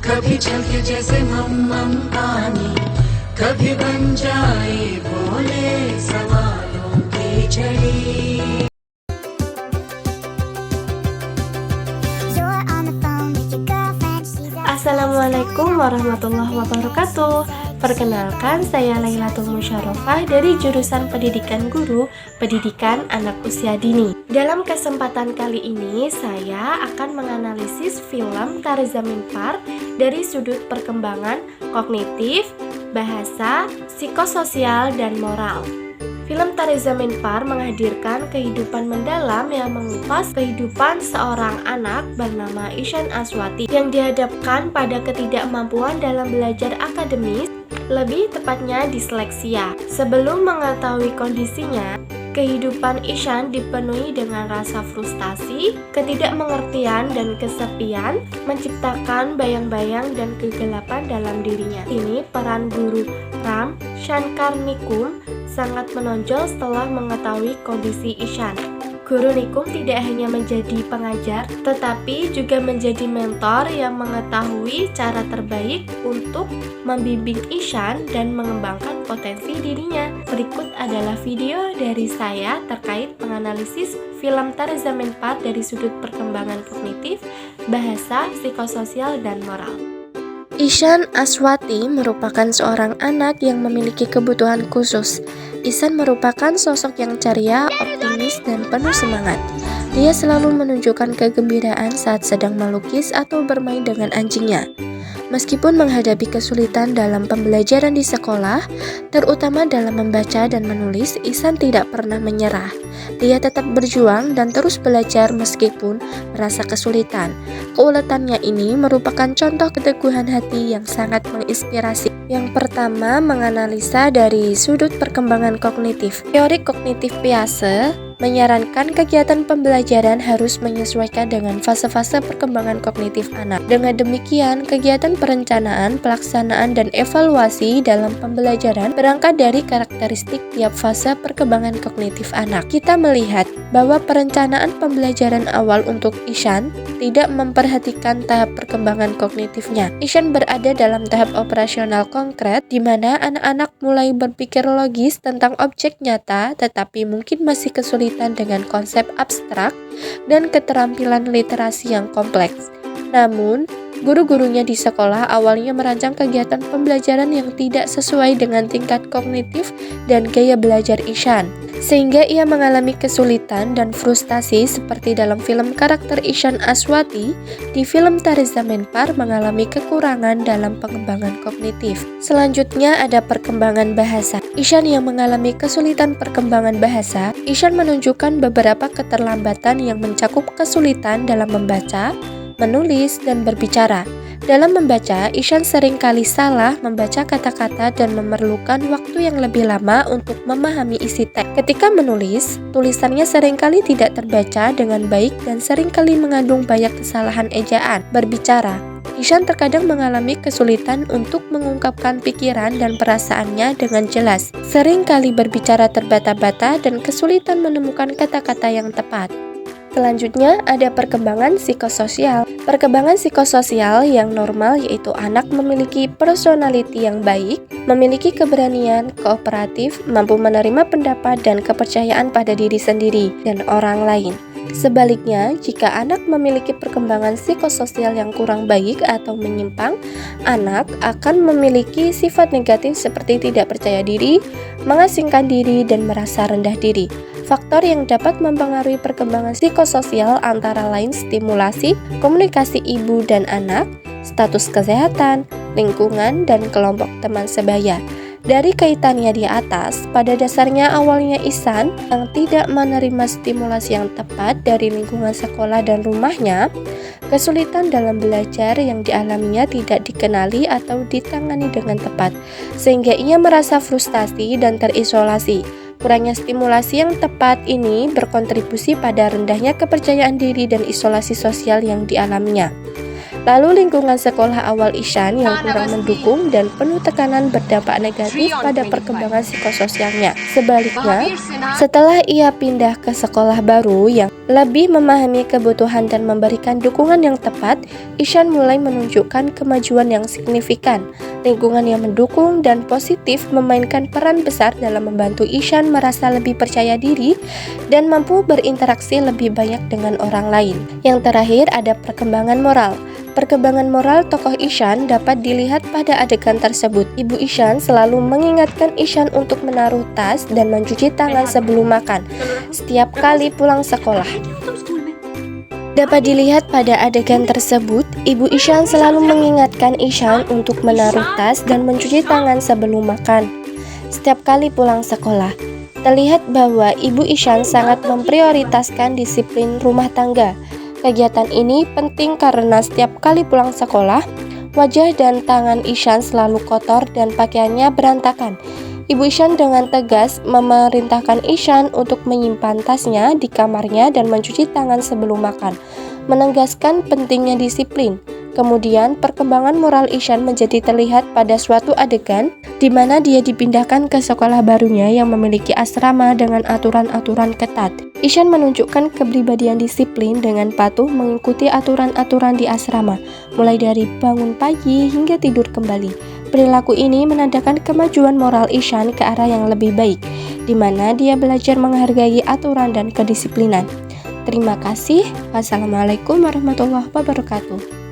कभी छलके जैसे मम पानी, कभी बन जाए भोले सवालों की झड़ी। Assalamualaikum warahmatullahi wabarakatuh. Perkenalkan, saya Lailatul Musyarofah dari jurusan Pendidikan Guru, Pendidikan Anak Usia Dini. Dalam kesempatan kali ini, saya akan menganalisis film Tarzan Park dari sudut perkembangan kognitif, bahasa, psikososial, dan moral. Film Tarzan Park menghadirkan kehidupan mendalam yang mengupas kehidupan seorang anak bernama Ishan Aswati yang dihadapkan pada ketidakmampuan dalam belajar akademis, lebih tepatnya disleksia. Sebelum mengetahui kondisinya, kehidupan Ishan dipenuhi dengan rasa frustasi, ketidakmengertian, dan kesepian, menciptakan bayang-bayang dan kegelapan dalam dirinya. Ini peran guru Ram Shankar Nikum sangat menonjol setelah mengetahui kondisi Ishan. Guru Nikum tidak hanya menjadi pengajar, tetapi juga menjadi mentor yang mengetahui cara terbaik untuk membimbing Ishan dan mengembangkan potensi dirinya. Berikut adalah video dari saya terkait menganalisis film Tarzan Park dari sudut perkembangan kognitif, bahasa, psikososial, dan moral. Ishan Aswati merupakan seorang anak yang memiliki kebutuhan khusus. Ishan merupakan sosok yang ceria, optimis, dan penuh semangat. Dia selalu menunjukkan kegembiraan saat sedang melukis atau bermain dengan anjingnya. Meskipun menghadapi kesulitan dalam pembelajaran di sekolah, terutama dalam membaca dan menulis, Ishan tidak pernah menyerah. Dia tetap berjuang dan terus belajar meskipun merasa kesulitan. Keuletannya ini merupakan contoh keteguhan hati yang sangat menginspirasi. Yang pertama, menganalisa dari sudut perkembangan kognitif. Teori kognitif Piaget menyarankan kegiatan pembelajaran harus menyesuaikan dengan fase-fase perkembangan kognitif anak. Dengan demikian, kegiatan perencanaan, pelaksanaan, dan evaluasi dalam pembelajaran berangkat dari karakteristik tiap fase perkembangan kognitif anak. Kita melihat bahwa perencanaan pembelajaran awal untuk Ishan tidak memperhatikan tahap perkembangan kognitifnya. Ishan berada dalam tahap operasional konkret, di mana anak-anak mulai berpikir logis tentang objek nyata, tetapi mungkin masih kesulitan dengan konsep abstrak dan keterampilan literasi yang kompleks. Namun, guru-gurunya di sekolah awalnya merancang kegiatan pembelajaran yang tidak sesuai dengan tingkat kognitif dan gaya belajar Ishan, sehingga ia mengalami kesulitan dan frustasi seperti dalam film karakter Ishan Aswati. Di film Tarzan Park mengalami kekurangan dalam pengembangan kognitif. Selanjutnya ada perkembangan bahasa. Ishan yang mengalami kesulitan perkembangan bahasa. Ishan menunjukkan beberapa keterlambatan yang mencakup kesulitan dalam membaca, menulis, dan berbicara. Dalam membaca, Ishan sering kali salah membaca kata-kata dan memerlukan waktu yang lebih lama untuk memahami isi teks. Ketika menulis, tulisannya seringkali tidak terbaca dengan baik dan seringkali mengandung banyak kesalahan ejaan. Berbicara, Ishan terkadang mengalami kesulitan untuk mengungkapkan pikiran dan perasaannya dengan jelas. Seringkali berbicara terbata-bata dan kesulitan menemukan kata-kata yang tepat. Selanjutnya ada perkembangan psikososial. Perkembangan psikososial yang normal yaitu anak memiliki personality yang baik, memiliki keberanian, kooperatif, mampu menerima pendapat dan kepercayaan pada diri sendiri dan orang lain. Sebaliknya, jika anak memiliki perkembangan psikososial yang kurang baik atau menyimpang, anak akan memiliki sifat negatif seperti tidak percaya diri, mengasingkan diri, dan merasa rendah diri. Faktor yang dapat mempengaruhi perkembangan psikososial antara lain stimulasi, komunikasi ibu dan anak, status kesehatan, lingkungan, dan kelompok teman sebaya. Dari kaitannya di atas, pada dasarnya awalnya Ishan yang tidak menerima stimulasi yang tepat dari lingkungan sekolah dan rumahnya, kesulitan dalam belajar yang dialaminya tidak dikenali atau ditangani dengan tepat, sehingga ia merasa frustasi dan terisolasi. Kurangnya stimulasi yang tepat ini berkontribusi pada rendahnya kepercayaan diri dan isolasi sosial yang dialaminya. Lalu lingkungan sekolah awal Ishan yang kurang mendukung dan penuh tekanan berdampak negatif pada perkembangan psikososialnya. Sebaliknya, setelah ia pindah ke sekolah baru yang lebih memahami kebutuhan dan memberikan dukungan yang tepat, Ishan mulai menunjukkan kemajuan yang signifikan. Lingkungan yang mendukung dan positif memainkan peran besar dalam membantu Ishan merasa lebih percaya diri dan mampu berinteraksi lebih banyak dengan orang lain. Yang terakhir ada perkembangan moral. Perkembangan moral tokoh Ishan dapat dilihat pada adegan tersebut. Ibu Ishan selalu mengingatkan Ishan untuk menaruh tas dan mencuci tangan sebelum makan setiap kali pulang sekolah. Dapat dilihat pada adegan tersebut, Ibu Ishan selalu mengingatkan Ishan untuk menaruh tas dan mencuci tangan sebelum makan setiap kali pulang sekolah. Terlihat bahwa Ibu Ishan sangat memprioritaskan disiplin rumah tangga. Kegiatan ini penting karena setiap kali pulang sekolah, wajah dan tangan Ishan selalu kotor dan pakaiannya berantakan. Ibu Ishan dengan tegas memerintahkan Ishan untuk menyimpan tasnya di kamarnya dan mencuci tangan sebelum makan, menegaskan pentingnya disiplin. Kemudian, perkembangan moral Ishan menjadi terlihat pada suatu adegan di mana dia dipindahkan ke sekolah barunya yang memiliki asrama dengan aturan-aturan ketat. Ishan menunjukkan kepribadian disiplin dengan patuh mengikuti aturan-aturan di asrama, mulai dari bangun pagi hingga tidur kembali. Perilaku ini menandakan kemajuan moral Ishan ke arah yang lebih baik, di mana dia belajar menghargai aturan dan kedisiplinan. Terima kasih. Wassalamualaikum warahmatullahi wabarakatuh.